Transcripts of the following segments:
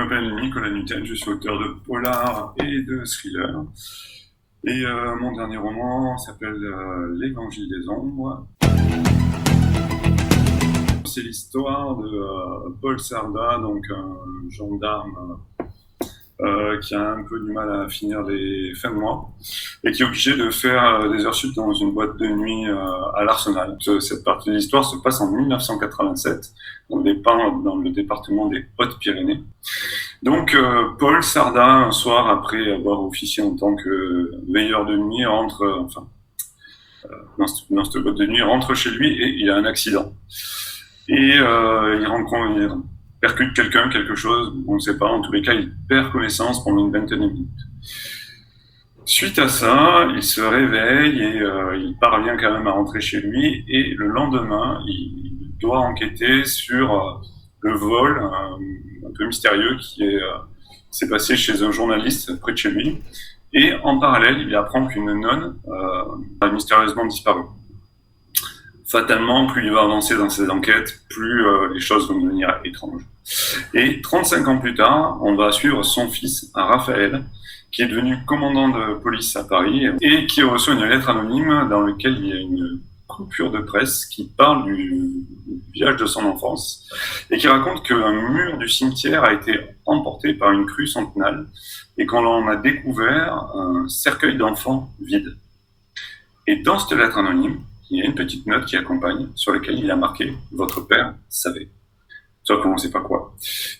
m'appelle Nicolas Nutel, je suis auteur de polar et de thriller. Et mon dernier roman s'appelle L'Évangile des ombres. C'est l'histoire de Paul Sarda, donc un gendarme qui a un peu du mal à finir les fins de mois et qui est obligé de faire des heures sup dans une boîte de nuit à l'Arsenal. Cette partie de l'histoire se passe en 1987 dans le département des Hautes-Pyrénées. Donc Paul Sarda, un soir, après avoir officié en tant que veilleur de nuit, rentre dans cette boîte de nuit, rentre chez lui et il a un accident. Et il percute quelque chose, on ne sait pas, en tous les cas, il perd connaissance pendant une vingtaine de minutes. Suite à ça, il se réveille et il parvient quand même à rentrer chez lui, et le lendemain, il doit enquêter sur le vol un peu mystérieux qui s'est passé chez un journaliste près de chez lui, et en parallèle, il apprend qu'une nonne a mystérieusement disparu. Fatalement, plus il va avancer dans ses enquêtes, plus les choses vont devenir étranges. Et 35 ans plus tard, on va suivre son fils, Raphaël, qui est devenu commandant de police à Paris et qui reçoit une lettre anonyme dans laquelle il y a une coupure de presse qui parle du village de son enfance et qui raconte qu'un mur du cimetière a été emporté par une crue centenale et qu'on en a découvert un cercueil d'enfants vide. Et dans cette lettre anonyme, il y a une petite note qui accompagne, sur laquelle il a marqué « Votre père savait ». Sauf qu'on ne sait pas quoi.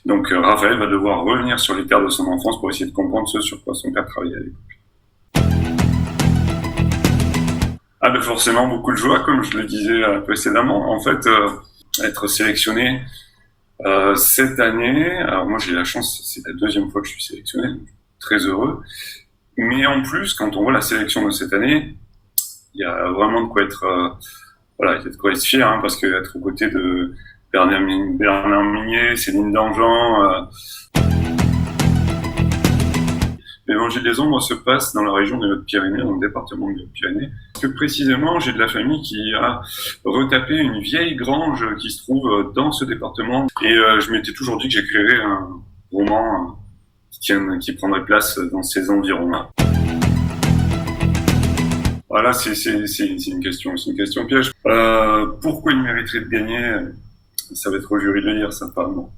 Donc Raphaël va devoir revenir sur les terres de son enfance pour essayer de comprendre ce sur quoi son père travaillait à l'époque. Ah ben forcément beaucoup de joie, comme je le disais précédemment. En fait, être sélectionné cette année, alors moi j'ai la chance, c'est la deuxième fois que je suis sélectionné, très heureux. Mais en plus, quand on voit la sélection de cette année, il y a vraiment de quoi être, il y a de quoi être fier, hein, parce que être aux côtés de Bernard Minier, Céline Dangean. L'Évangile des ombres se passe dans la région des Hautes-Pyrénées, dans le département des Hautes-Pyrénées. Parce que précisément, j'ai de la famille qui a retapé une vieille grange qui se trouve dans ce département. Et je m'étais toujours dit que j'écrirais un roman qui prendrait place dans ces environs-là. Voilà, c'est une question piège. Pourquoi il mériterait de gagner? Ça va être au jury de le dire, ça, pas moi.